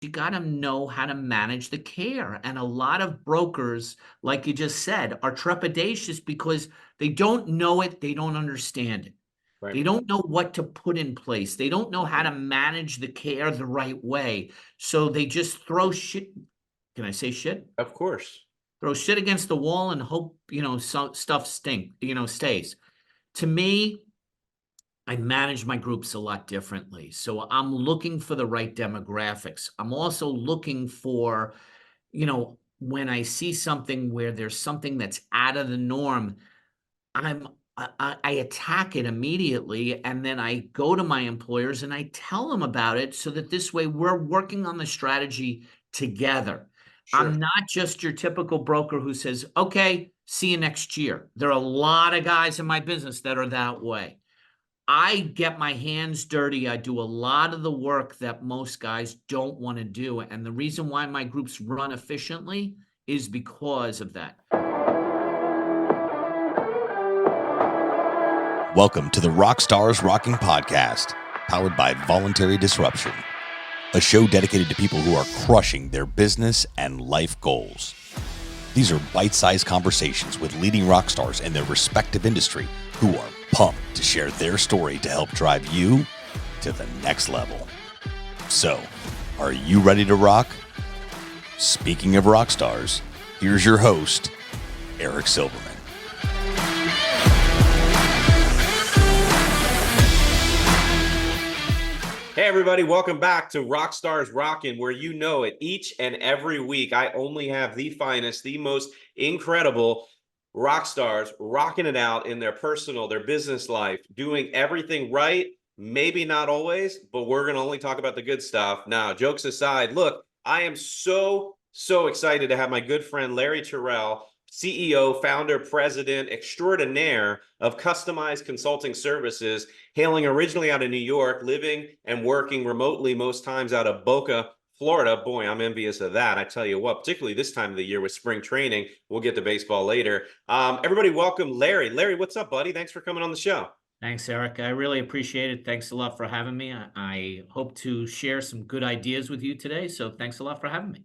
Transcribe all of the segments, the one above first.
you got to know how to manage the care. And a lot of brokers, like you just said, are trepidatious because they don't know it, they don't understand it. Right. They don't know what to put in place. They don't know how to manage the care the right way. So they just throw shit. Can I say shit? Of course. Throw shit against the wall and hope, stuff stays. To me, I manage my groups a lot differently. So I'm looking for the right demographics. I'm also looking for, when I see something where there's something that's out of the norm, I attack it immediately, and then I go to my employers and I tell them about it so that this way we're working on the strategy together. Sure. I'm not just your typical broker who says, okay, see you next year. There are a lot of guys in my business that are that way. I get my hands dirty. I do a lot of the work that most guys don't want to do. And the reason why my groups run efficiently is because of that. Welcome to the Rockstars Rocking podcast, powered by Voluntary Disruption, a show dedicated to people who are crushing their business and life goals. These are bite-sized conversations with leading rock stars in their respective industry who are pumped to share their story to help drive you to the next level. So, are you ready to rock? Speaking of rock stars, here's your host, Eric Silverman. Hey, everybody. Welcome back to Rockstars Rocking, where you know it each and every week. I only have the finest, the most incredible rock stars rocking it out in their personal, their business life, doing everything right. Maybe not always, but we're going to only talk about the good stuff. Now, jokes aside, look, I am so excited to have my good friend Larry Turell, CEO, founder, president, extraordinaire of Customized Consulting Services, hailing originally out of New York, living and working remotely most times out of Boca, Florida. Boy, I'm envious of that. I tell you what, particularly this time of the year with spring training. We'll get to baseball later. Everybody welcome Larry. Larry, what's up, buddy? Thanks for coming on the show. Thanks, Eric. I really appreciate it. Thanks a lot for having me. I hope to share some good ideas with you today. So thanks a lot for having me.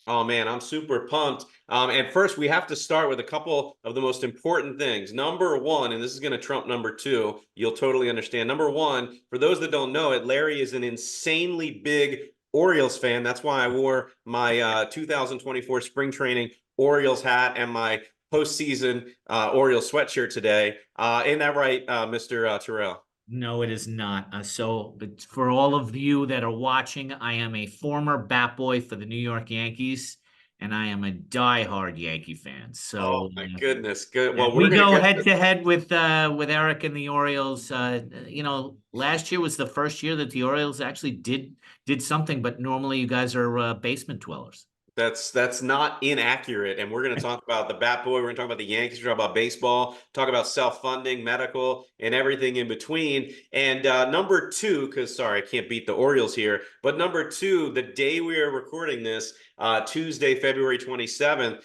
Oh man, I'm super pumped. And first, we have to start with a couple of the most important things. Number one, and this is going to trump number two, you'll totally understand. Number one, for those that don't know it, Larry is an insanely big Orioles fan. That's why I wore my 2024 spring training Orioles hat and my postseason Orioles sweatshirt today. Ain't that right, Mr. Turell? No, it is not. But for all of you that are watching, I am a former bat boy for the New York Yankees, and I am a diehard Yankee fan. Oh So my goodness. Good. Well, we're we going to go get head to to head with Eric and the Orioles. Last year was the first year that the Orioles actually did something, but normally you guys are basement dwellers. That's not inaccurate. And we're going to talk about the Bat Boy. We're going to talk about the Yankees. We're going to talk about baseball, talk about self-funding, medical, and everything in between. And number two, because sorry, I can't beat the Orioles here, but number two, the day we are recording this, Tuesday, February 27th,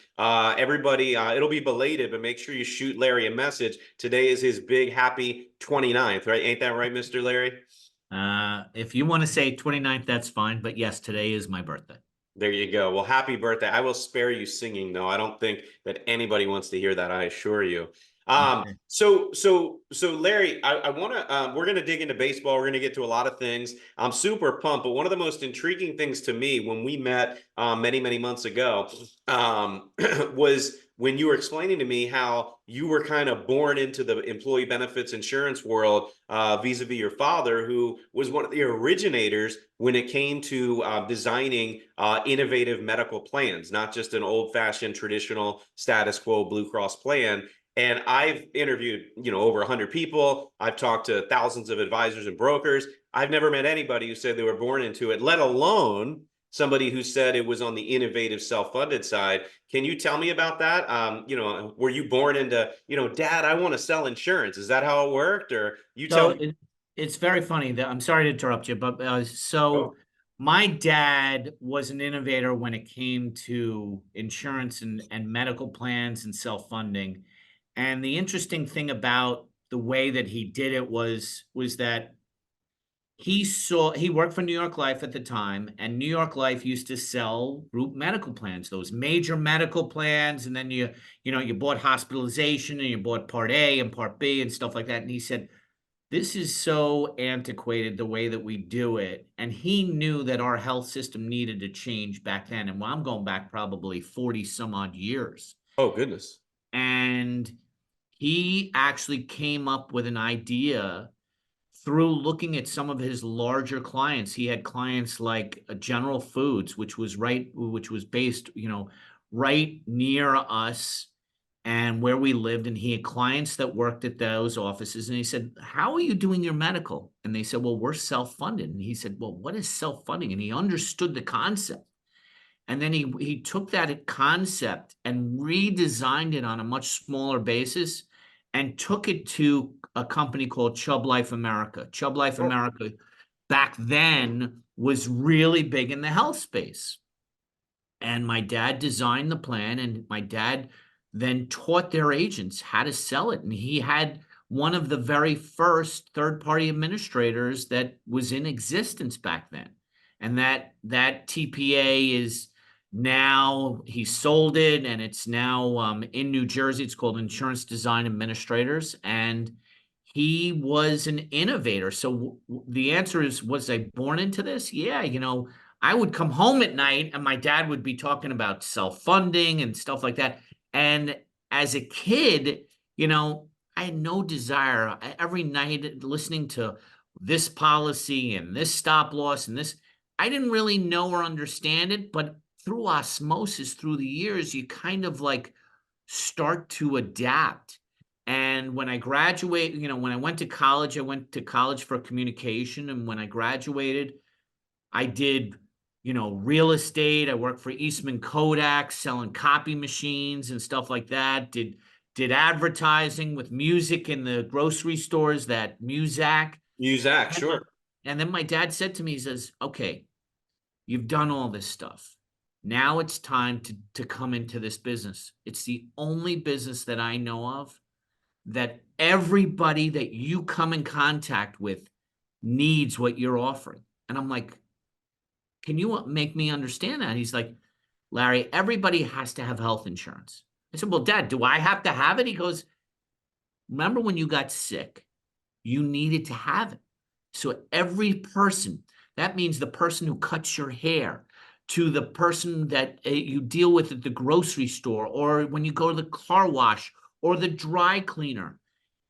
everybody, it'll be belated, but make sure you shoot Larry a message. Today is his big happy 29th, right? Ain't that right, Mr. Larry? If you want to say 29th, that's fine. But yes, today is my birthday. There you go. Well, happy birthday. I will spare you singing, though. I don't think that anybody wants to hear that, I assure you. Okay. So Larry, I want to we're going to dig into baseball. We're going to get to a lot of things. I'm super pumped, but one of the most intriguing things to me when we met many months ago was when you were explaining to me how you were kind of born into the employee benefits insurance world vis-a-vis your father, who was one of the originators when it came to designing innovative medical plans, not just an old-fashioned traditional status quo Blue Cross plan. And I've interviewed, over 100 people. I've talked to thousands of advisors and brokers. I've never met anybody who said they were born into it, let alone somebody who said it was on the innovative self-funded side. Can you tell me about that? Were you born into, Dad, I want to sell insurance? Is that how it worked? Or you tell me. It's very funny that I'm sorry to interrupt you, but Oh, my dad was an innovator when it came to insurance and medical plans and self-funding. And the interesting thing about the way that he did it was that he worked for New York Life at the time, and New York Life used to sell group medical plans, those major medical plans, and then you bought hospitalization and you bought Part A and Part B and stuff like that. And he said, this is so antiquated the way that we do it. And he knew that our health system needed to change back then. And I'm going back probably 40 some odd years. Oh, goodness. And he actually came up with an idea through looking at some of his larger clients. He had clients like General Foods, which was based, right near us and where we lived. And he had clients that worked at those offices. And he said, how are you doing your medical? And they said, well, we're self-funded. And he said, well, what is self-funding? And he understood the concept. And then he took that concept and redesigned it on a much smaller basis and took it to a company called Chubb Life America. Chubb Life America back then was really big in the health space. And my dad designed the plan, and my dad then taught their agents how to sell it. And he had one of the very first third-party administrators that was in existence back then. And that TPA is now, he sold it, and it's now in New Jersey. It's called Insurance Design Administrators. And he was an innovator. So the answer is, was I born into this? Yeah, I would come home at night and my dad would be talking about self-funding and stuff like that. And as a kid, I had no desire every night listening to this policy and this stop loss and this. I didn't really know or understand it, but through osmosis, through the years, you kind of like start to adapt. And when I graduated, when I went to college for communication. And when I graduated, I did, real estate. I worked for Eastman Kodak, selling copy machines and stuff like that. Did advertising with music in the grocery stores, that Muzak. Sure. And then my dad said to me, he says, okay, you've done all this stuff. Now it's time to come into this business. It's the only business that I know of that everybody that you come in contact with needs what you're offering. And I'm like, can you make me understand that? He's like, Larry, everybody has to have health insurance. I said, well, Dad, do I have to have it? He goes, remember when you got sick, you needed to have it. So every person, that means the person who cuts your hair, to the person that you deal with at the grocery store, or when you go to the car wash, or the dry cleaner,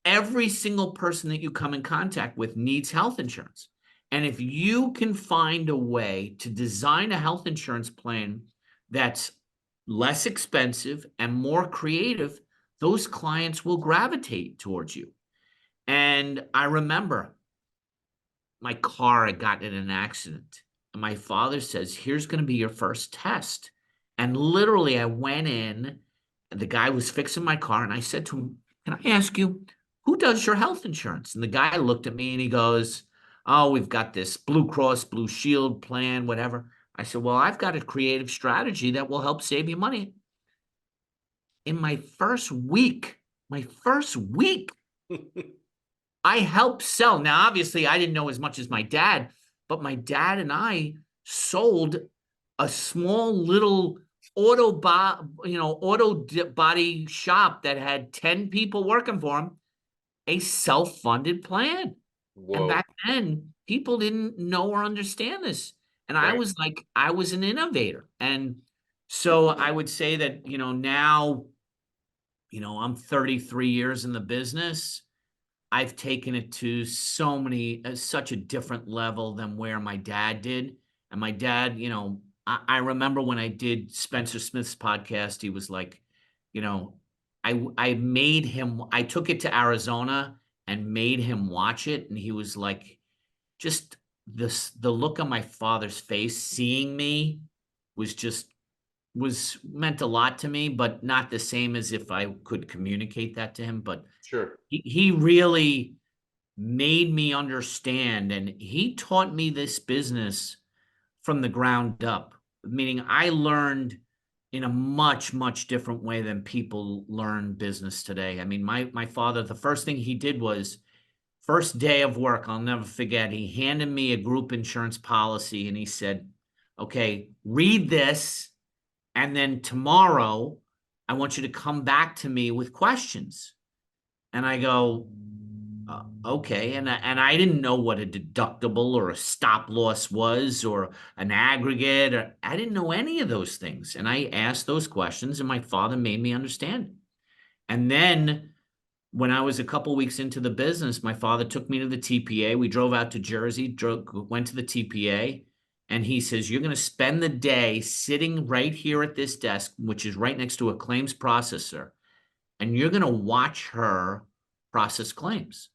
every single person that you come in contact with needs health insurance. And if you can find a way to design a health insurance plan that's less expensive and more creative, those clients will gravitate towards you. And I remember my car had gotten in an accident. And my father says, here's going to be your first test. And literally I went in, and the guy was fixing my car. And I said to him, can I ask you, who does your health insurance? And the guy looked at me and he goes, oh, we've got this Blue Cross Blue Shield plan, whatever. I said, well, I've got a creative strategy that will help save you money. In my first week, I helped sell. Now, obviously, I didn't know as much as my dad, but my dad and I sold a small little auto body shop that had 10 people working for him, a self-funded plan. Whoa. And back then, people didn't know or understand this. And Right. I was an innovator. And so I would say that, now, I'm 33 years in the business. I've taken it to such a different level than where my dad did. And my dad, I remember when I did Spencer Smith's podcast, he was like, I made him, I took it to Arizona and made him watch it. And he was like, just the look on my father's face, seeing me was meant a lot to me, but not the same as if I could communicate that to him. But Sure. he really made me understand, and he taught me this business from the ground up, meaning I learned in a much, much different way than people learn business today. I mean, my father, the first thing he did was First day of work, I'll never forget. He handed me a group insurance policy and he said, okay, read this. And then tomorrow, I want you to come back to me with questions. And I go, okay. And I didn't know what a deductible or a stop loss was or an aggregate. Or, I didn't know any of those things. And I asked those questions and my father made me understand it. And then when I was a couple weeks into the business, my father took me to the TPA. We drove out to Jersey, went to the TPA, and he says, you're going to spend the day sitting right here at this desk, which is right next to a claims processor, and you're going to watch her process claims.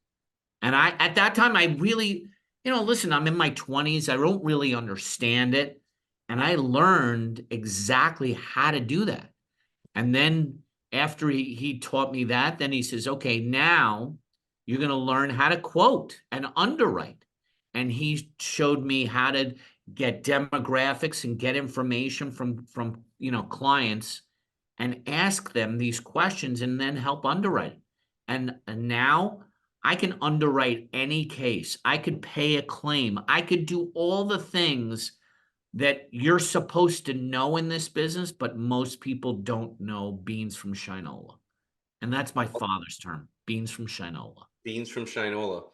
And at that time, I really, listen, I'm in my 20s. I don't really understand it. And I learned exactly how to do that. And then after he taught me that, then he says, okay, now you're going to learn how to quote and underwrite. And he showed me how to get demographics and get information from clients and ask them these questions and then help underwrite. And now I can underwrite any case. I could pay a claim. I could do all the things that you're supposed to know in this business, but most people don't know beans from Shinola. And that's my father's term, beans from Shinola. Beans from Shinola.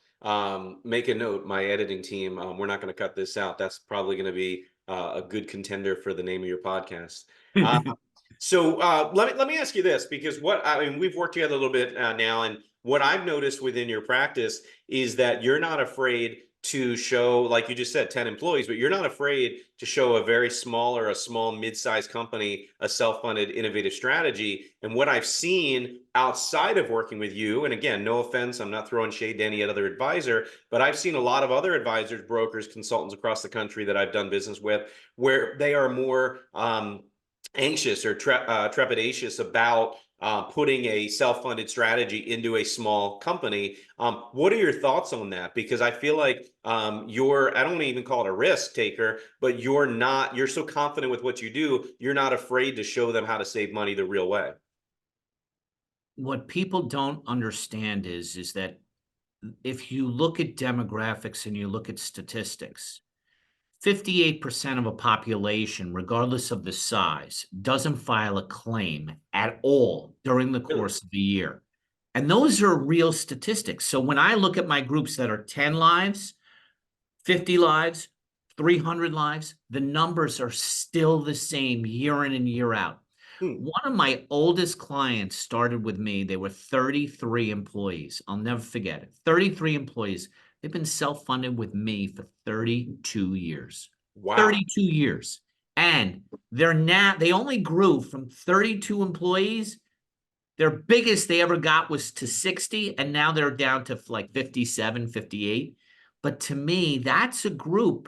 Make a note, my editing team, we're not going to cut this out. That's probably going to be a good contender for the name of your podcast. So let me ask you this, because we've worked together a little bit now, and what I've noticed within your practice is that you're not afraid to show, like you just said, 10 employees, but you're not afraid to show a very small or a small mid-sized company a self-funded innovative strategy. And what I've seen outside of working with you, and again, no offense, I'm not throwing shade to any other advisor, but I've seen a lot of other advisors, brokers, consultants across the country that I've done business with, where they are more anxious or trepidatious about putting a self-funded strategy into a small company. What are your thoughts on that? Because I feel like I don't even call it a risk taker, but you're so confident with what you do, you're not afraid to show them how to save money the real way. What people don't understand is that if you look at demographics and you look at statistics, 58% of a population, regardless of the size, doesn't file a claim at all during the course of the year. And those are real statistics. So when I look at my groups that are 10 lives, 50 lives, 300 lives, the numbers are still the same year in and year out. One of my oldest clients started with me. They were 33 employees. I'll never forget it. 33 employees. They've been self-funded with me for 32 years. Wow. 32 years. And they only grew from 32 employees. Their biggest they ever got was to 60, and now they're down to like 57, 58. But to me, that's a group.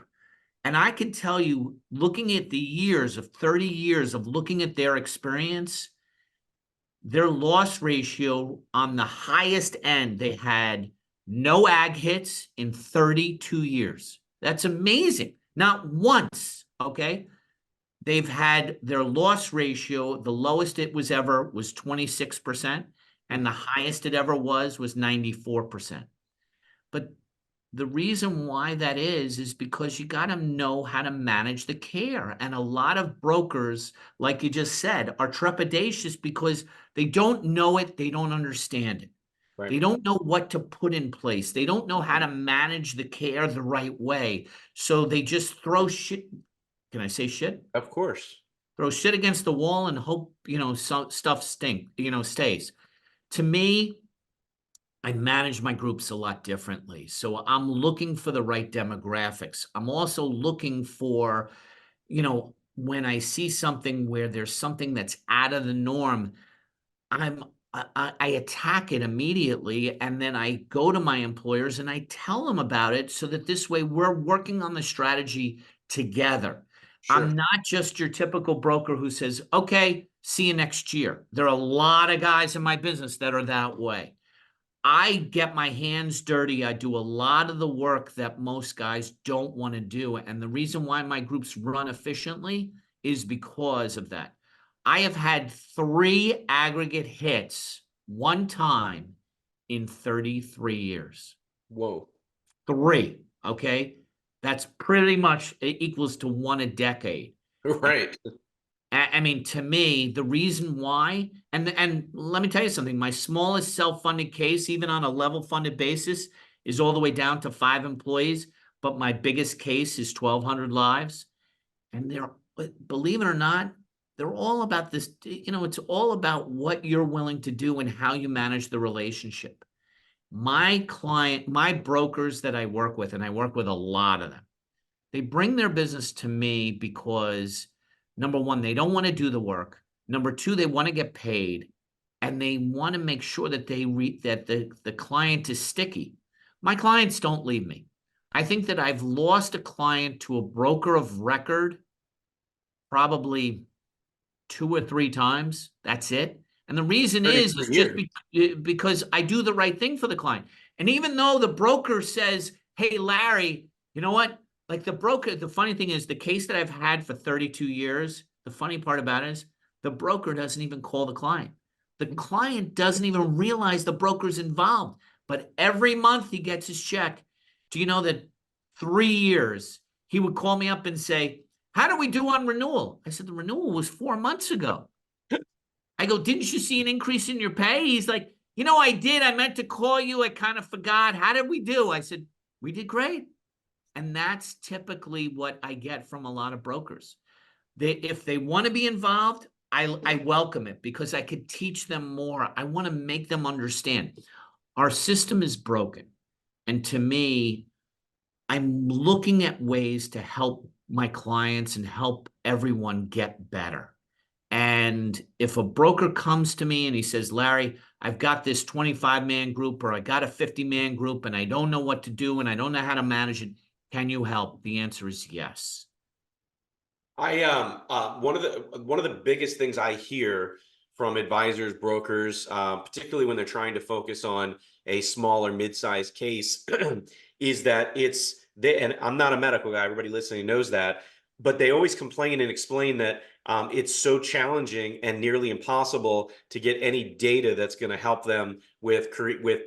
And I can tell you, looking at the years of 30 years of looking at their experience, their loss ratio on the highest end, they had no ag hits in 32 years. That's amazing. Not once, okay? They've had their loss ratio, the lowest it was ever was 26%, and the highest it ever was 94%. But the reason why that is because you got to know how to manage the care. And a lot of brokers, like you just said, are trepidatious because they don't know it. They don't understand it. Right. They don't know what to put in place. They don't know how to manage the care the right way. So they just throw shit. Can I say shit? Of course. Throw shit against the wall and hope, stuff stays. To me, I manage my groups a lot differently. So I'm looking for the right demographics. I'm also looking for, when I see something where there's something that's out of the norm, I attack it immediately. And then I go to my employers and I tell them about it so that this way we're working on the strategy together. Sure. I'm not just your typical broker who says, okay, see you next year. There are a lot of guys in my business that are that way. I get my hands dirty. I do a lot of the work that most guys don't want to do. And the reason why my groups run efficiently is because of that. I have had 3 aggregate hits one time in 33 years. Whoa. 3, okay? That's pretty much equals to 1 a decade. Right. I mean, to me, the reason why, and let me tell you something, my smallest self-funded case, even on a level funded basis, is all the way down to 5 employees, but my biggest case is 1,200 lives. And they're, believe it or not, they're all about this, it's all about what you're willing to do and how you manage the relationship. My brokers that I work with, and I work with a lot of them, they bring their business to me because number one, they don't want to do the work. Number two, they want to get paid, and they want to make sure that that the client is sticky. My clients don't leave me. I think that I've lost a client to a broker of record probably 2 or 3 times. That's it. And the reason is 33 just years. because I do the right thing for the client. And even though the broker says, hey, Larry, you know what? Like the broker, the funny thing is the case that I've had for 32 years, the funny part about it is the broker doesn't even call the client. The client doesn't even realize the broker's involved. But every month he gets his check. Do you know that 3 years he would call me up and say, how do we do on renewal? I said, the renewal was 4 months ago. I go, didn't you see an increase in your pay? He's like, I did. I meant to call you. I kind of forgot. How did we do? I said, we did great. And that's typically what I get from a lot of brokers. If they want to be involved, I welcome it because I could teach them more. I want to make them understand our system is broken. And to me, I'm looking at ways to help my clients and help everyone get better. And if a broker comes to me and he says, Larry, I've got this 25-man group or I got a 50-man group and I don't know what to do and I don't know how to manage it, can you help? The answer is yes. I one of the biggest things I hear from advisors, brokers, particularly when they're trying to focus on a smaller mid-sized case, is that and I'm not a medical guy, everybody listening knows that, but they always complain and explain that it's so challenging and nearly impossible to get any data that's going to help them with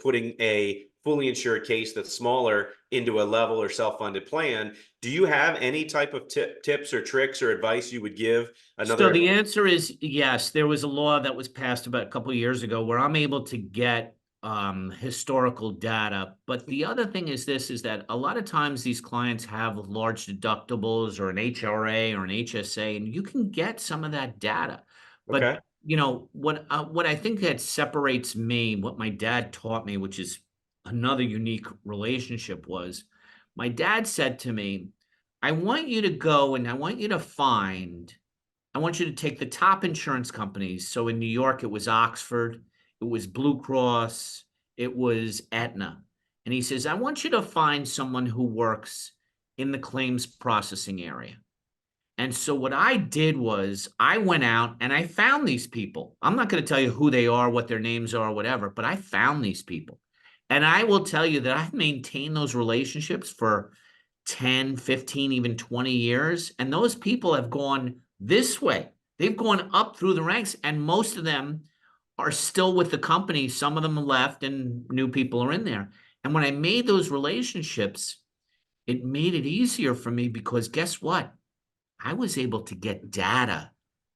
putting a fully insured case that's smaller into a level or self-funded plan. Do you have any type of tips or tricks or advice you would give So another? the answer is yes. There was a law that was passed about a couple of years ago where I'm able to get historical data. But the other thing is this, is that a lot of times these clients have large deductibles or an HRA or an HSA, and you can get some of that data. But Okay. what I think that separates me, what my dad taught me, which is another unique relationship, was my dad said to me, I want you to go and I want you to I want you to take the top insurance companies. So in New York, it was Oxford, it was Blue Cross, it was Aetna. And he says, I want you to find someone who works in the claims processing area. And so what I did was I went out and I found these people. I'm not going to tell you who they are, what their names are, whatever, but I found these people. And I will tell you that I've maintained those relationships for 10, 15, even 20 years. And those people have gone this way. They've gone up through the ranks, and most of them are still with the company. Some of them left and new people are in there. And when I made those relationships, it made it easier for me because guess what? I was able to get data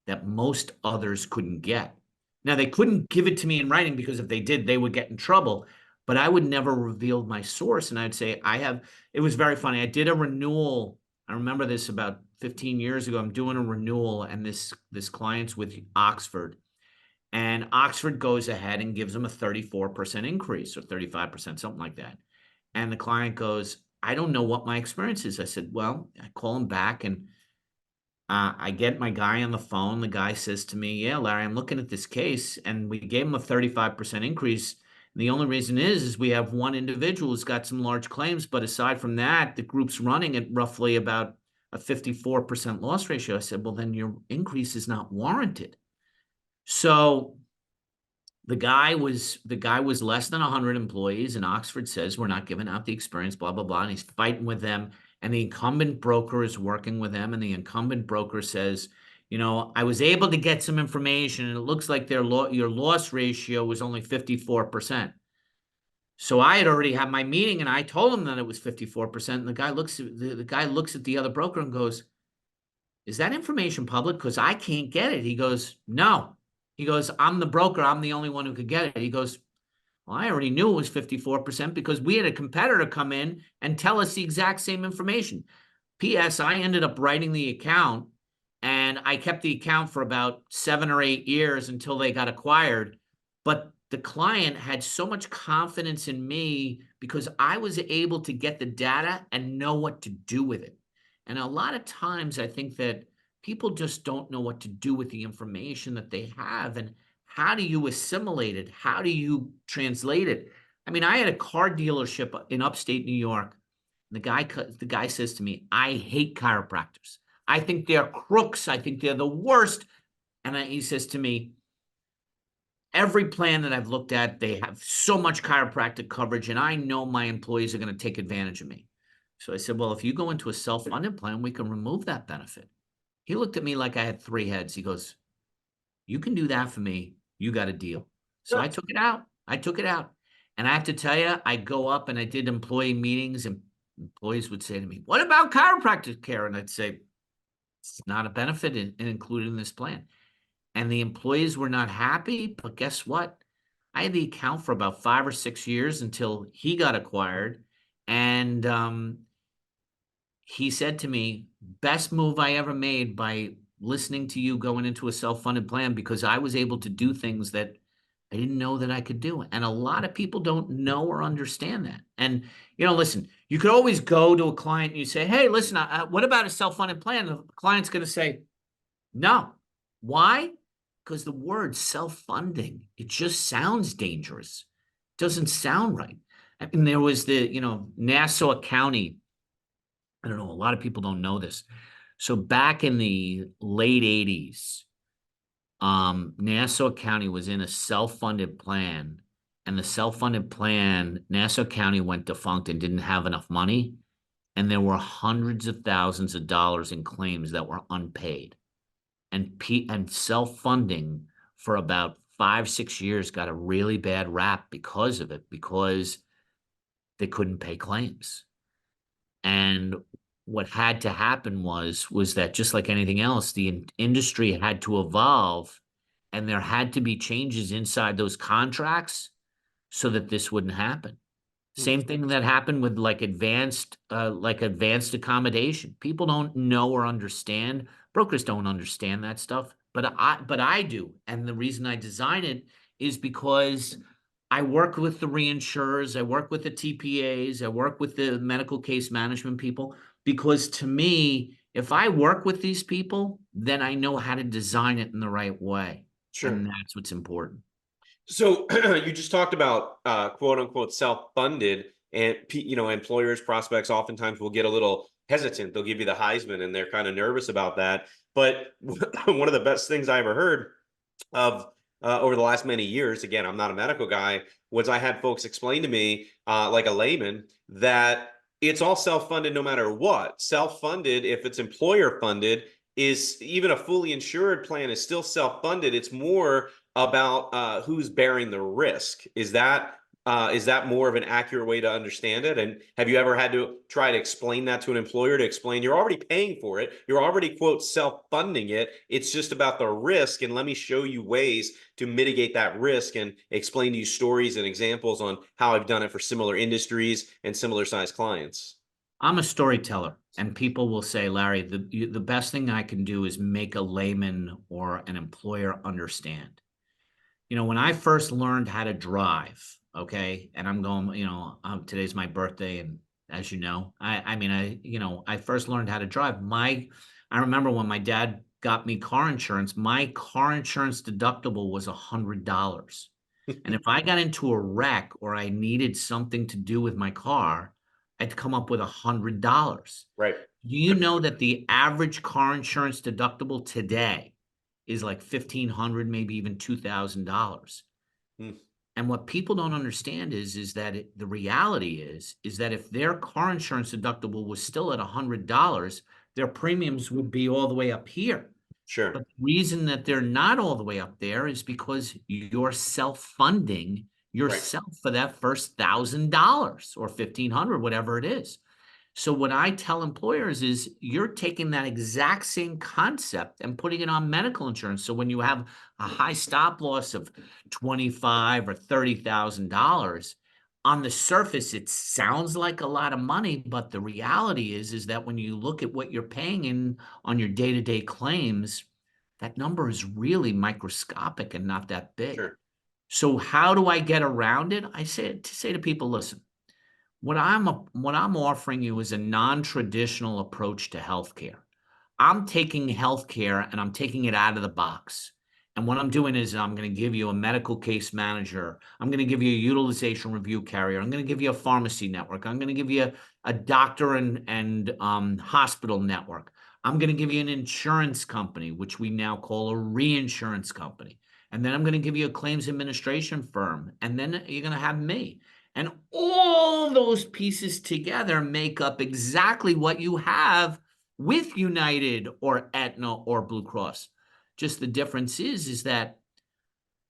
that most others couldn't get. Now, they couldn't give it to me in writing because if they did, they would get in trouble. But I would never reveal my source. And I'd say, it was very funny. I did a renewal. I remember this about 15 years ago. I'm doing a renewal, and this client's with Oxford. And Oxford goes ahead and gives them a 34% increase or 35%, something like that. And the client goes, I don't know what my experience is. I said, well, I call him back and I get my guy on the phone. The guy says to me, yeah, Larry, I'm looking at this case and we gave him a 35% increase. And the only reason is we have one individual who's got some large claims. But aside from that, the group's running at roughly about a 54% loss ratio. I said, well, then your increase is not warranted. So the guy was less than 100 employees, and Oxford says we're not giving out the experience, blah, blah, blah. And he's fighting with them. And the incumbent broker is working with them. And the incumbent broker says, I was able to get some information, and it looks like your loss ratio was only 54%. So I had already had my meeting and I told him that it was 54%. And the guy looks at the guy looks at the other broker and goes, "Is that information public? Because I can't get it." He goes, "No." He goes, "I'm the broker. I'm the only one who could get it." He goes, "Well, I already knew it was 54% because we had a competitor come in and tell us the exact same information. P.S. I ended up writing the account and I kept the account for about 7 or 8 years until they got acquired. But the client had so much confidence in me because I was able to get the data and know what to do with it. And a lot of times I think that people just don't know what to do with the information that they have. And how do you assimilate it? How do you translate it? I mean, I had a car dealership in upstate New York. The guy says to me, "I hate chiropractors. I think they're crooks. I think they're the worst." And he says to me, "Every plan that I've looked at, they have so much chiropractic coverage, and I know my employees are going to take advantage of me." So I said, "Well, if you go into a self-funded plan, we can remove that benefit." He looked at me like I had three heads. He goes, "You can do that for me. You got a deal." So I took it out. I took it out. And I have to tell you, I go up and I did employee meetings, and employees would say to me, "What about chiropractic care?" And I'd say, "It's not a benefit included in this plan." And the employees were not happy, but guess what? I had the account for about 5 or 6 years until he got acquired. And he said to me, "Best move I ever made by listening to you going into a self-funded plan, because I was able to do things that I didn't know that I could do." And a lot of people don't know or understand that. And, listen, you could always go to a client and you say, "Hey, listen, what about a self-funded plan?" The client's going to say, "No." Why? Because the word self-funding, it just sounds dangerous. It doesn't sound right. And there was Nassau County. I don't know, a lot of people don't know this. So back in the late 80s, Nassau County was in a self-funded plan, and the self-funded plan, Nassau County went defunct and didn't have enough money, and there were hundreds of thousands of dollars in claims that were unpaid. And self-funding for about 5, 6 years got a really bad rap because of it, because they couldn't pay claims. And what had to happen was that, just like anything else, the industry had to evolve, and there had to be changes inside those contracts so that this wouldn't happen. Same thing that happened with advanced accommodation. People don't know or understand. Brokers don't understand that stuff, but I do. And the reason I design it is because I work with the reinsurers, I work with the TPAs, I work with the medical case management people, because to me, if I work with these people, then I know how to design it in the right way. Sure. And that's what's important. So you just talked about quote unquote self-funded, and employers, prospects oftentimes will get a little hesitant. They'll give you the Heisman and they're kind of nervous about that. But one of the best things I ever heard of over the last many years, again, I'm not a medical guy, was I had folks explain to me, like a layman, that it's all self-funded no matter what. Self-funded, if it's employer funded, is even a fully insured plan is still self-funded. It's more about who's bearing the risk. Is that more of an accurate way to understand it? And have you ever had to try to explain that to an employer, to explain you're already paying for it, you're already quote self-funding it, it's just about the risk, and let me show you ways to mitigate that risk, and explain to you stories and examples on how I've done it for similar industries and similar sized clients? I'm a storyteller, and people will say, "Larry, the best thing I can do is make a layman or an employer understand." When I first learned how to drive, okay, and I'm going, today's my birthday, and as you know, I first learned how to drive. I remember when my dad got me car insurance, my car insurance deductible was $100. And if I got into a wreck or I needed something to do with my car, I'd come up with $100. Right. Do you know that the average car insurance deductible today is like $1,500, maybe even $2,000? Hmm. And what people don't understand is that the reality is that if their car insurance deductible was still at $100, their premiums would be all the way up here. Sure. But the reason that they're not all the way up there is because you're self-funding Right. yourself for that first $1,000 or 1,500, whatever it is. So what I tell employers is you're taking that exact same concept and putting it on medical insurance. So when you have a high stop loss of 25 or $30,000, on the surface it sounds like a lot of money, but the reality is that when you look at what you're paying in on your day-to-day claims, that number is really microscopic and not that big. Sure. So how do I get around it? I say to people, listen, what I'm offering you is a non-traditional approach to healthcare. I'm taking healthcare and I'm taking it out of the box. And what I'm doing is I'm going to give you a medical case manager. I'm going to give you a utilization review carrier. I'm going to give you a pharmacy network. I'm going to give you a doctor and hospital network. I'm going to give you an insurance company, which we now call a reinsurance company. And then I'm going to give you a claims administration firm. And then you're going to have me. And all those pieces together make up exactly what you have with United or Aetna or Blue Cross. Just the difference is that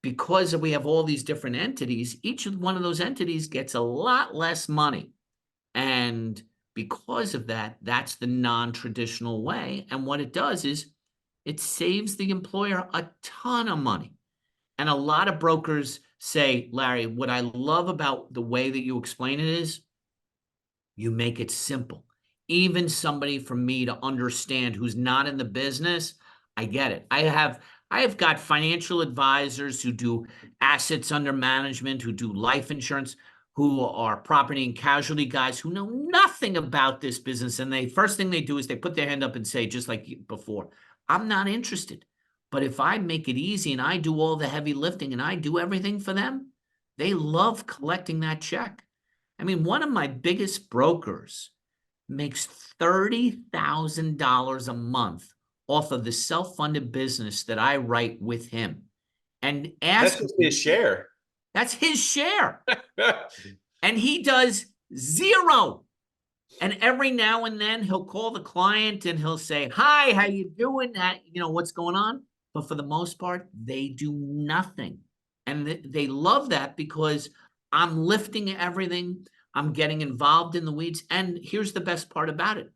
because we have all these different entities, each one of those entities gets a lot less money. And because of that, that's the non-traditional way. And what it does is it saves the employer a ton of money. And a lot of brokers say, Larry, what I love about the way that you explain it is you make it simple. Even somebody from me to understand who's not in the business, I get it. I have got financial advisors who do assets under management, who do life insurance, who are property and casualty guys who know nothing about this business. And they first thing they do is they put their hand up and say, just like before, I'm not interested. But if I make it easy and I do all the heavy lifting and I do everything for them, they love collecting that check. I mean, one of my biggest brokers makes $30,000 a month off of the self-funded business that I write with him. And That's just his share. that's his share. And he does zero. And every now and then he'll call the client and he'll say, hi, how you doing? What's going on? But for the most part, they do nothing. And they love that because I'm lifting everything. I'm getting involved in the weeds. And here's the best part about it.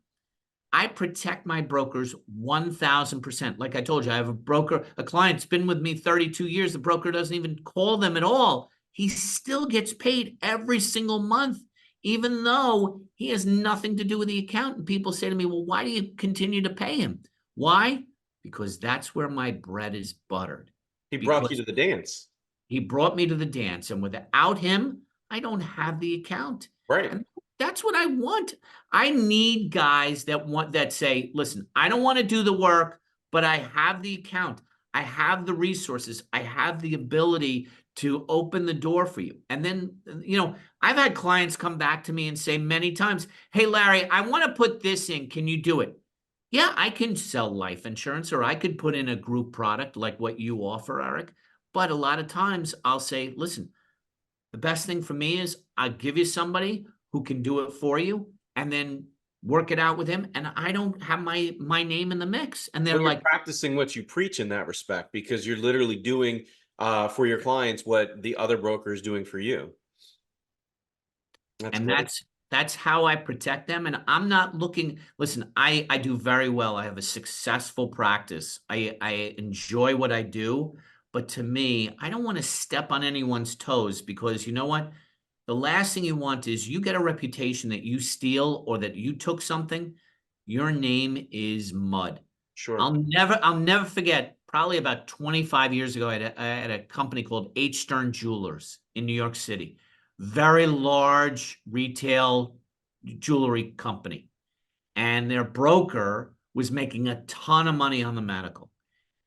I protect my brokers 1,000%. Like I told you, I have a client's been with me 32 years. The broker doesn't even call them at all. He still gets paid every single month, even though he has nothing to do with the account. And people say to me, well, why do you continue to pay him? Why? Because that's where my bread is buttered. He brought you to the dance. He brought me to the dance. And without him, I don't have the account. Right. And that's what I want. I need guys that say, listen, I don't want to do the work, but I have the account. I have the resources. I have the ability to open the door for you. And then, I've had clients come back to me and say many times, hey, Larry, I want to put this in. Can you do it? Yeah, I can sell life insurance, or I could put in a group product like what you offer, Eric. But a lot of times I'll say, listen, the best thing for me is I'll give you somebody who can do it for you and then work it out with him. And I don't have my name in the mix. And they're like, practicing what you preach in that respect, because you're literally doing for your clients what the other broker is doing for you. That's how I protect them. And I'm not looking, listen, I do very well. I have a successful practice. I enjoy what I do. But to me, I don't want to step on anyone's toes, because you know what? The last thing you want is you get a reputation that you steal or that you took something, your name is mud. Sure. I'll never forget, probably about 25 years ago, I had a company called H. Stern Jewelers in New York City. Very large retail jewelry company. And their broker was making a ton of money on the medical.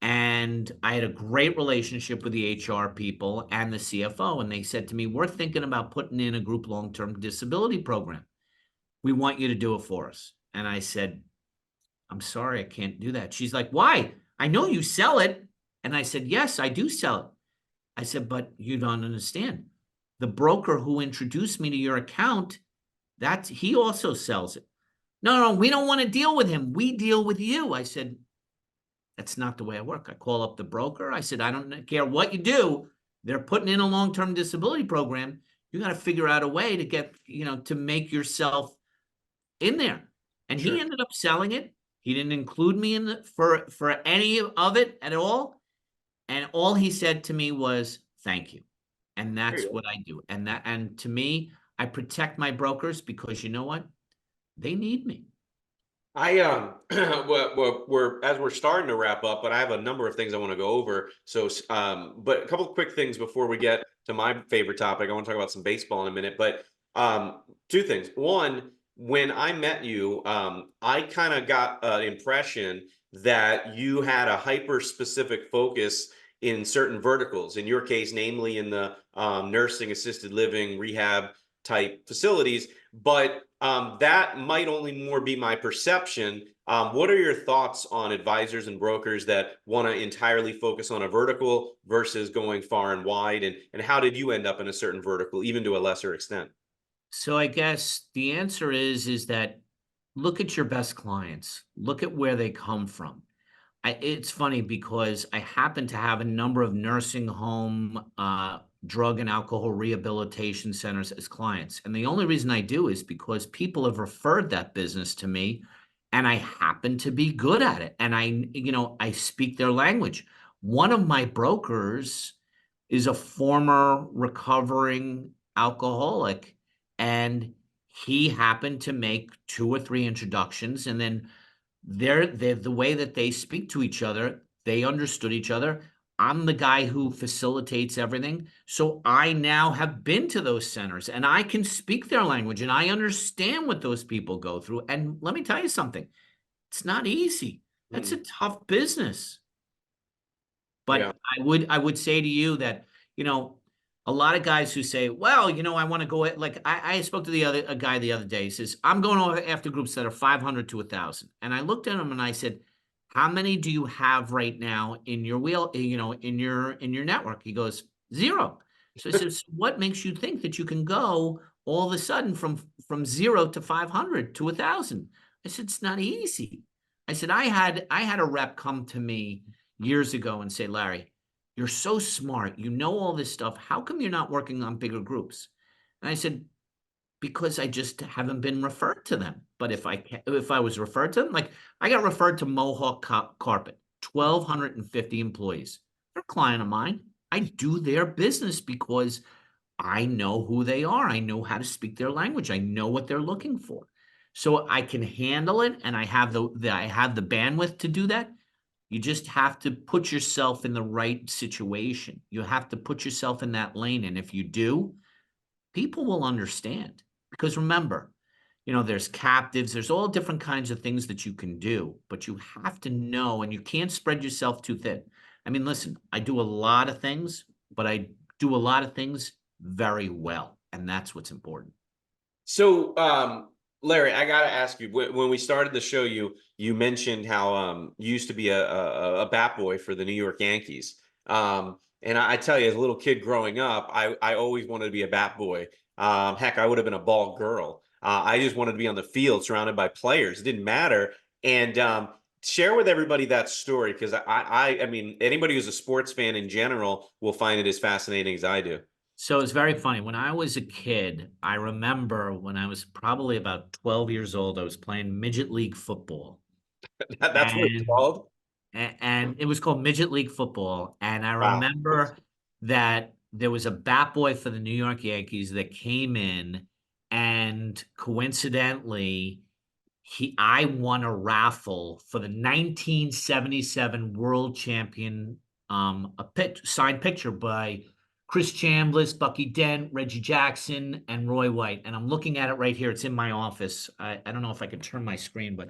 And I had a great relationship with the HR people and the CFO. And they said to me, we're thinking about putting in a group long-term disability program. We want you to do it for us. And I said, I'm sorry, I can't do that. She's like, why? I know you sell it. And I said, yes, I do sell it. I said, but you don't understand. The broker who introduced me to your account, he also sells it. No, we don't want to deal with him. We deal with you. I said, that's not the way I work. I call up the broker. I said, I don't care what you do. they're putting in a long-term disability program. You got to figure out a way to get, to make yourself in there. And Sure. he ended up selling it. He didn't include me in for any of it at all. And all he said to me was, thank you. And There you that's go. what I do. And to me, I protect my brokers because you know what? They need me. We're as we're starting to wrap up, but I have a number of things I want to go over. So but a couple of quick things before we get to my favorite topic. I want to talk about some baseball in a minute, but two things. One, when I met you, I kind of got an impression that you had a hyper specific focus in certain verticals. In your case, namely in the nursing, assisted living, rehab type facilities, but that might only more be my perception. What are your thoughts on advisors and brokers that want to entirely focus on a vertical versus going far and wide? And how did you end up in a certain vertical, even to a lesser extent? So I guess the answer is that look at your best clients, look at where they come from. It's funny because I happen to have a number of nursing home, drug and alcohol rehabilitation centers as clients. And the only reason I do is because people have referred that business to me and I happen to be good at it. And I speak their language. One of my brokers is a former recovering alcoholic, and he happened to make two or three introductions, and then they're the way that they speak to each other, they understood each other. I'm the guy who facilitates everything. So I now have been to those centers and I can speak their language and I understand what those people go through. And let me tell you something, it's not easy. That's a Mm, tough business. yeah. But I would say to you that, a lot of guys who say, well, I want to go like I spoke to a guy the other day. He says, I'm going after groups that are 500 to 1,000. And I looked at him and I said, how many do you have right now in your in your network? He goes, zero. So I said, so what makes you think that you can go all of a sudden from zero to 500 to 1,000? I said, it's not easy. I said, I had a rep come to me years ago and say, Larry, you're so smart. You know all this stuff. How come you're not working on bigger groups? And I said, because I just haven't been referred to them. But if I was referred to them, like I got referred to Mohawk Carpet, 1,250 employees. They're a client of mine. I do their business because I know who they are. I know how to speak their language. I know what they're looking for. So I can handle it, and I have the bandwidth to do that. You just have to put yourself in the right situation. You have to put yourself in that lane. And if you do, people will understand. Because remember, there's captives, there's all different kinds of things that you can do, but you have to know, and you can't spread yourself too thin. I mean, listen, I do a lot of things, but I do a lot of things very well. And that's what's important. So, Larry, I gotta ask you. When we started the show, you mentioned how you used to be a bat boy for the New York Yankees. And I tell you, as a little kid growing up, I always wanted to be a bat boy. Heck, I would have been a ball girl. I just wanted to be on the field, surrounded by players. It didn't matter. And share with everybody that story, because I mean, anybody who's a sports fan in general will find it as fascinating as I do. So it's very funny. When I was a kid, I remember when I was probably about 12 years old, I was playing midget league football. That's what it's And called. and it was called midget league football. And I Wow. remember that there was a bat boy for the New York Yankees that came in, and coincidentally, I won a raffle for the 1977 World Champion, signed picture by Chris Chambliss, Bucky Dent, Reggie Jackson, and Roy White. And I'm looking at it right here. It's in my office. I don't know if I can turn my screen, but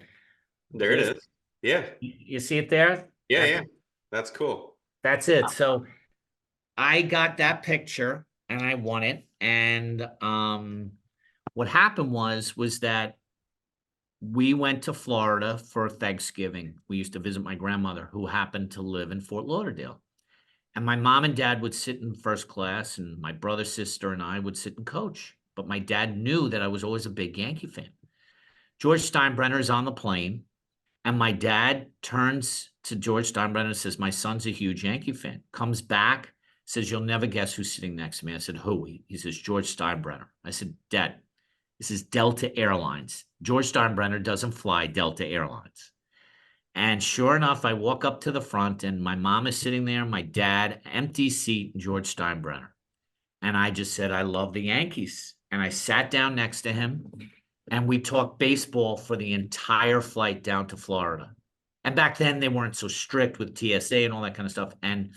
There it there's is. Yeah. you see it there? Yeah, yeah. That's cool. That's it. So I got that picture and I won it. And what happened was that we went to Florida for Thanksgiving. We used to visit my grandmother, who happened to live in Fort Lauderdale. And my mom and dad would sit in first class, and my brother, sister, and I would sit in coach. But my dad knew that I was always a big Yankee fan. George Steinbrenner is on the plane, and my dad turns to George Steinbrenner and says, my son's a huge Yankee fan. Comes back, Says, you'll never guess who's sitting next to me. I said, who? He says, George Steinbrenner. I said, Dad, this is Delta Airlines. George Steinbrenner doesn't fly Delta Airlines. And sure enough, I walk up to the front and my mom is sitting there, my dad, empty seat, George Steinbrenner. And I just said, I love the Yankees. And I sat down next to him and we talked baseball for the entire flight down to Florida. And back then they weren't so strict with TSA and all that kind of stuff. And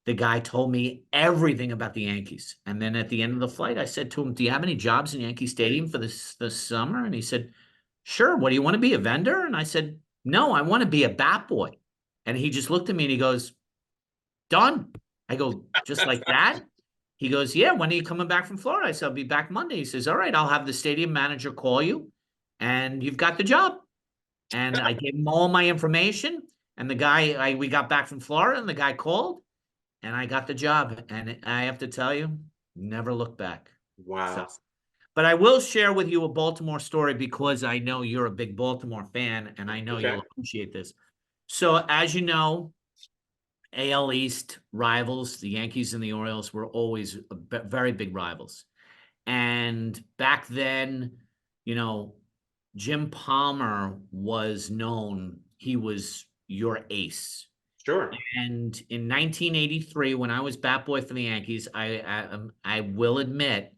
the guy told me everything about the Yankees. And then at the end of the flight, I said to him, do you have any jobs in Yankee Stadium for this summer? And he said, sure. What, do you want to be a vendor? And I said, no, I want to be a bat boy. And he just looked at me and he goes, done. I go, just like that? He goes, yeah, when are you coming back from Florida? I said, I'll be back Monday. He says, all right, I'll have the stadium manager call you and you've got the job. And I gave him all my information. And the guy, we got back from Florida and the guy called and I got the job. And I have to tell you, never look back. Wow. So, but I will share with you a Baltimore story because I know you're a big Baltimore fan and I know you'll appreciate this. So as you know, AL East rivals, the Yankees and the Orioles were always very big rivals. And back then, you know, Jim Palmer was known, he was your ace. Sure. And in 1983, when I was bat boy for the Yankees, I will admit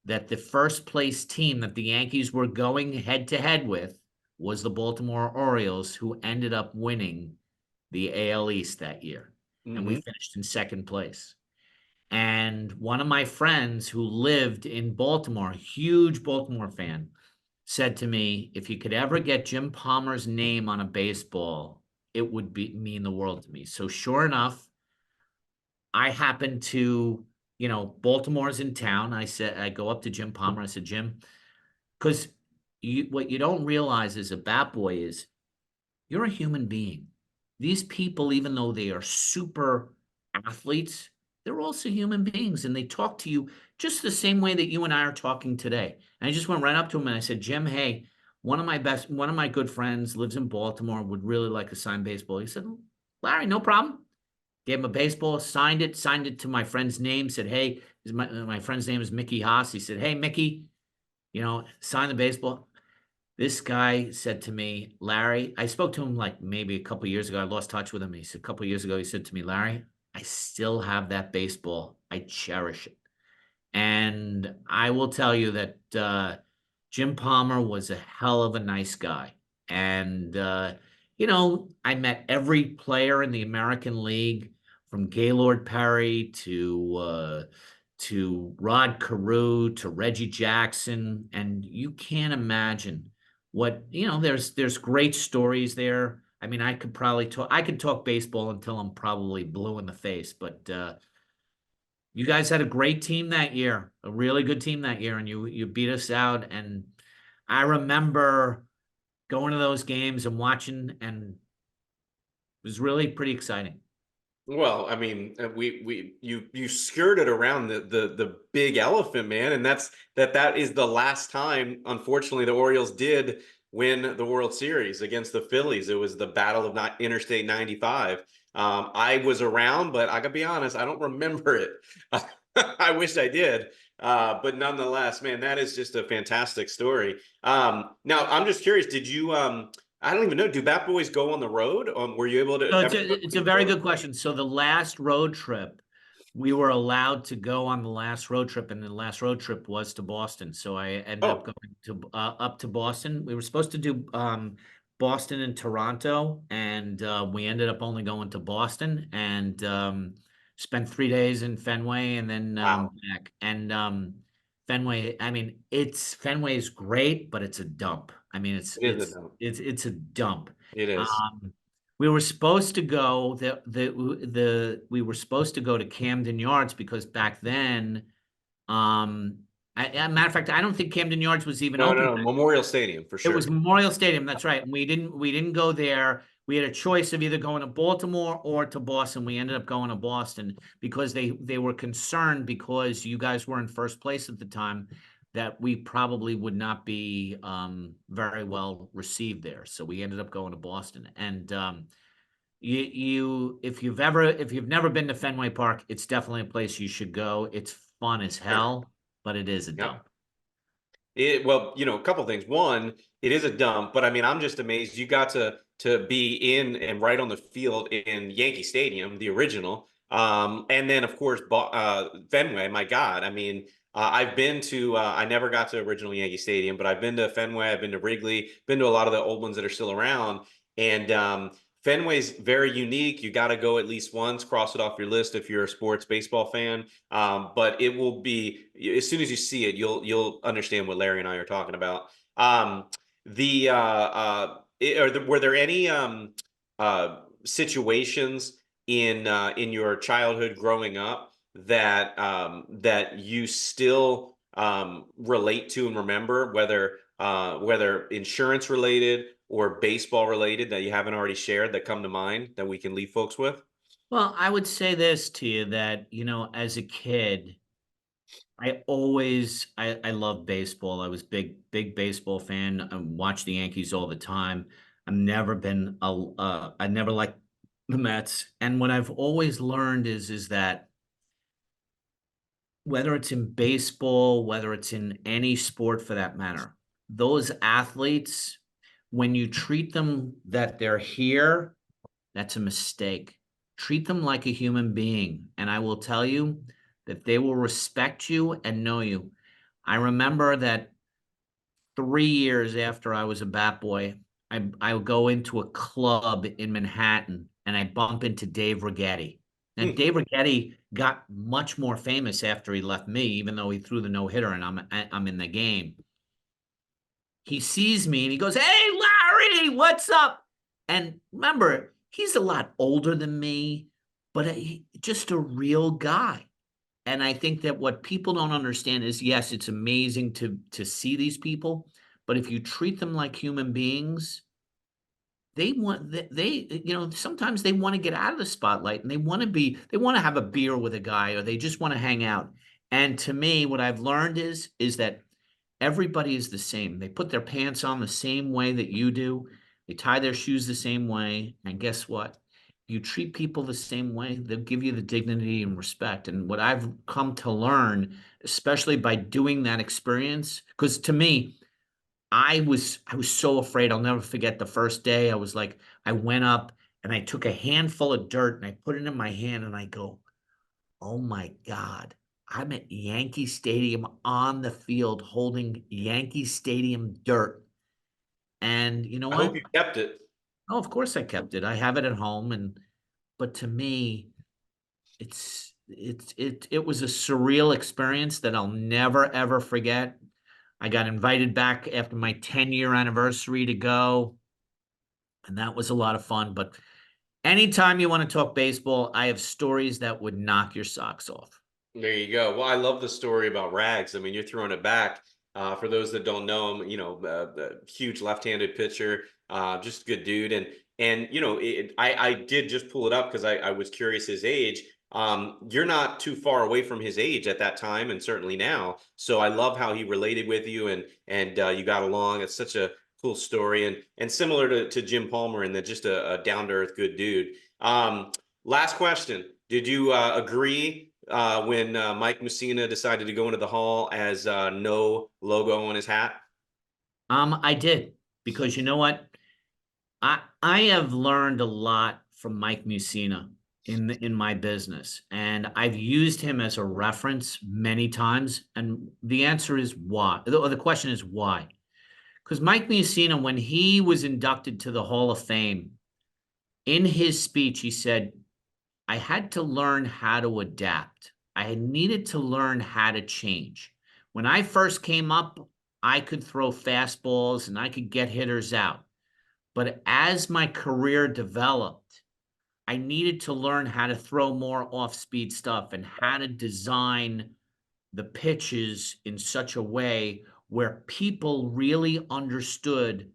that the first place team that the Yankees were going head to head with was the Baltimore Orioles, who ended up winning the AL East that year. And we finished in second place. And one of my friends who lived in Baltimore, huge Baltimore fan, said to me, if you could ever get Jim Palmer's name on a baseball, it would mean the world to me. So sure enough, I happened to, you know, Baltimore's in town. I go up to Jim Palmer. I said, Jim, because what you don't realize as a bat boy is you're a human being. These people, even though they are super athletes, they're also human beings and they talk to you just the same way that you and I are talking today. And I just went right up to him and I said, Jim, hey, one of my good friends lives in Baltimore, would really like a signed baseball. He said, Larry, no problem. Gave him a baseball, signed it to my friend's name, said, hey, my friend's name is Mickey Haas. He said, hey, Mickey, you know, sign the baseball. This guy said to me, Larry, I spoke to him like maybe a couple of years ago. I lost touch with him. He said, a couple of years ago, he said to me, Larry, I still have that baseball. I cherish it. And I will tell you that Jim Palmer was a hell of a nice guy. And, you know, I met every player in the American League, from Gaylord Perry to Rod Carew to Reggie Jackson. And you can't imagine what, you know, there's great stories there. I mean, I could talk baseball until I'm probably blue in the face, but you guys had a great team that year, a really good team that year, and you beat us out. And I remember going to those games and watching, and it was really pretty exciting. Well, I mean, you skirted around the big elephant, man, and that is the last time, unfortunately, the Orioles did win the World Series against the Phillies. It was the Battle of Interstate 95. I was around, but I gotta be honest, I don't remember it. I wish I did. But nonetheless, man, that is just a fantastic story. Now I'm just curious, did you I don't even know, do bat boys go on the road? Were you able to? So it's a very good question. So the last road trip, we were allowed to go on the last road trip, and the last road trip was to Boston. So I ended up going to up to Boston. We were supposed to do Boston and Toronto, and we ended up only going to Boston and spent 3 days in Fenway and then back. And Fenway, I mean, Fenway is great, but it's a dump. I mean, it's a dump. It is. We were supposed to go we were supposed to go to Camden Yards because back then, matter of fact, I don't think Camden Yards was even open. No, Memorial Stadium for sure. It was Memorial Stadium. That's right. And we didn't go there. We had a choice of either going to Baltimore or to Boston. We ended up going to Boston because they were concerned, because you guys were in first place at the time, that we probably would not be very well received there. So we ended up going to Boston. And, if you've never been to Fenway Park, it's definitely a place you should go. It's fun as Sure. hell, but it is a Yeah. dump. Well, a couple things. One, it is a dump, but I mean, I'm just amazed you got to be in and right on the field in Yankee Stadium, the original. And then of course, Fenway. My God, I mean, I've been to. I never got to original Yankee Stadium, but I've been to Fenway. I've been to Wrigley. Been to a lot of the old ones that are still around. And Fenway's very unique. You got to go at least once. Cross it off your list if you're a sports baseball fan. But it will be, as soon as you see it, you'll understand what Larry and I are talking about. Were there any situations in your childhood growing up that you still relate to and remember, whether insurance related or baseball related, that you haven't already shared, that come to mind that we can leave folks with? Well, I would say this to you that, as a kid, I love baseball. I was big baseball fan. I watched the Yankees all the time. I never liked the Mets. And what I've always learned is that whether it's in baseball, whether it's in any sport for that matter, those athletes, when you treat them that they're here, that's a mistake. Treat them like a human being. And I will tell you that they will respect you and know you. I remember that 3 years after I was a bat boy, I would go into a club in Manhattan and I bump into Dave Righetti. Now, Hmm. Dave Righetti got much more famous after he left me, even though he threw the no-hitter and I'm in the game. He sees me and he goes, "Hey, Larry, what's up?" And remember, he's a lot older than me, but just a real guy. And I think that what people don't understand is, yes, it's amazing to see these people, but if you treat them like human beings, sometimes they want to get out of the spotlight and they want to have a beer with a guy, or they just want to hang out. And to me, what I've learned is that everybody is the same. They put their pants on the same way that you do. They tie their shoes the same way. And guess what? You treat people the same way, they'll give you the dignity and respect. And what I've come to learn, especially by doing that experience, because to me, I was so afraid. I'll never forget the first day. I went up and I took a handful of dirt and I put it in my hand and I go, "Oh my God, I'm at Yankee Stadium on the field holding Yankee Stadium dirt." And you know I hope what? you kept it. Oh, of course I kept it. I have it at home. But to me, it was a surreal experience that I'll never ever forget. I got invited back after my 10-year anniversary to go, and that was a lot of fun. But anytime you want to talk baseball, I have stories that would knock your socks off. There you go. Well, I love the story about Rags. I mean, you're throwing it back. For those that don't know him, the huge left-handed pitcher, just a good dude. And I did just pull it up because I was curious his age. You're not too far away from his age at that time, and certainly now. So I love how he related with you and you got along. It's such a cool story, and similar to Jim Palmer, and that just a down-to-earth good dude. Last question. Did you agree when Mike Mussina decided to go into the Hall as no logo on his hat? I did, because you know what? I have learned a lot from Mike Mussina in my business, and I've used him as a reference many times. And the answer is why. The question is why? Because Mike Mussina, when he was inducted to the Hall of Fame, in his speech, he said, "I had to learn how to adapt. I needed to learn how to change. When I first came up, I could throw fastballs and I could get hitters out. But as my career developed, I needed to learn how to throw more off-speed stuff and how to design the pitches in such a way where people really understood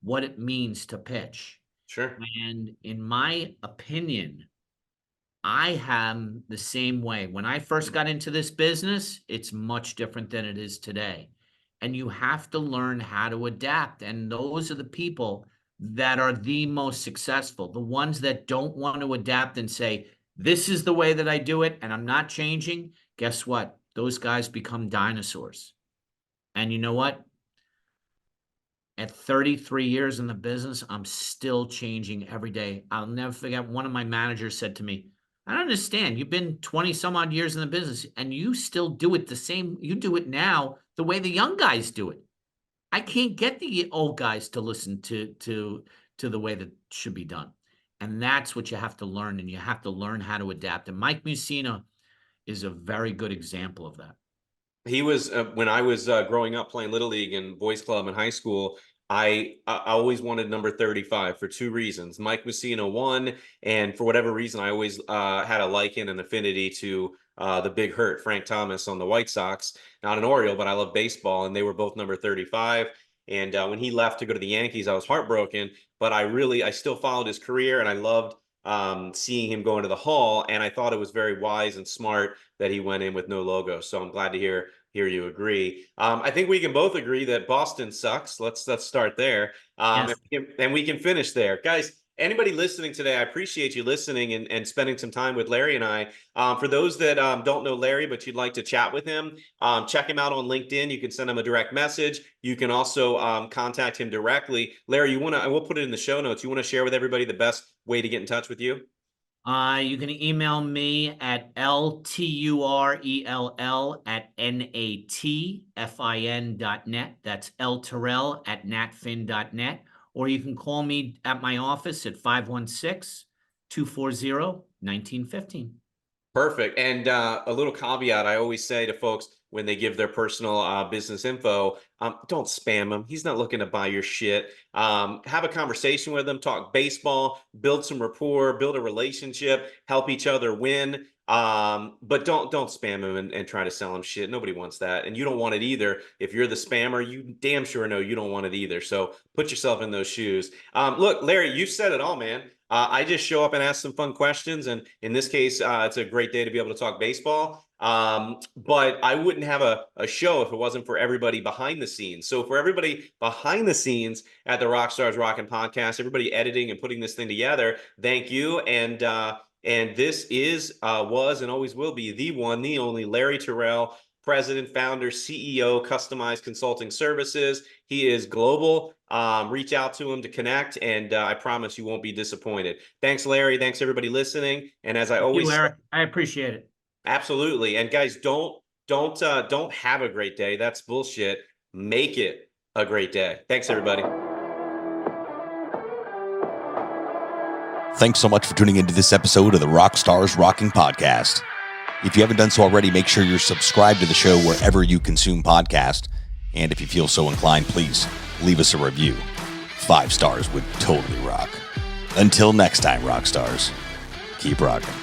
what it means to pitch." Sure. And in my opinion, I am the same way. When I first got into this business, it's much different than it is today. And you have to learn how to adapt. And those are the people that are the most successful. The ones that don't want to adapt and say, this is the way that I do it and I'm not changing. Guess what? Those guys become dinosaurs. And you know what? At 33 years in the business, I'm still changing every day. I'll never forget, one of my managers said to me, I don't understand. You've been 20 some odd years in the business and you still do it the same. You do it now the way the young guys do it. I can't get the old guys to listen to the way that should be done. And that's what you have to learn, and you have to learn how to adapt. And Mike Mussina is a very good example of that. He was when I was growing up playing Little League and boys club in high school. I always wanted number 35 for two reasons. Mike Mussina, one, and for whatever reason, I always had a liking and affinity to the Big Hurt, Frank Thomas on the White Sox. Not an Oriole, but I love baseball, and they were both number 35. And when he left to go to the Yankees, I was heartbroken. But I still followed his career, and I loved seeing him go into the Hall. And I thought it was very wise and smart that he went in with no logo. So I'm glad to hear you agree. I think we can both agree that Boston sucks. Let's start there. Yes. And we can finish there. Guys, anybody listening today, I appreciate you listening and spending some time with Larry and I. For those that don't know Larry, but you'd like to chat with him, check him out on LinkedIn. You can send him a direct message. You can also contact him directly. Larry, I will put it in the show notes. You want to share with everybody the best way to get in touch with you? You can email me at lturell@natfin.net. That's lturell@natfin.net. Or you can call me at my office at 516-240-1915. Perfect. And a little caveat I always say to folks when they give their personal business info, don't spam him. He's not looking to buy your shit. Have a conversation with him, talk baseball, build some rapport, build a relationship, help each other win. But don't spam him and try to sell him shit. Nobody wants that. And you don't want it either. If you're the spammer, you damn sure know you don't want it either. So put yourself in those shoes. Look, Larry, you said it all, man. I just show up and ask some fun questions. And in this case, it's a great day to be able to talk baseball. But I wouldn't have a show if it wasn't for everybody behind the scenes. So for everybody behind the scenes at the Rockstars Rocking podcast, everybody editing and putting this thing together, thank you. And this was and always will be the one, the only Larry Turell, President, Founder, CEO, Customized Consulting Services. He is global. Reach out to him to connect, and I promise you won't be disappointed. Thanks, Larry. Thanks, everybody listening. And as I always, Eric, I appreciate it. Absolutely. And guys, don't have a great day. That's bullshit. Make it a great day. Thanks, everybody. Thanks so much for tuning into this episode of the Rockstars Rocking podcast. If you haven't done so already, make sure you're subscribed to the show wherever you consume podcasts. And if you feel so inclined, please leave us a review. 5 stars would totally rock. Until next time, Rockstars, keep rocking.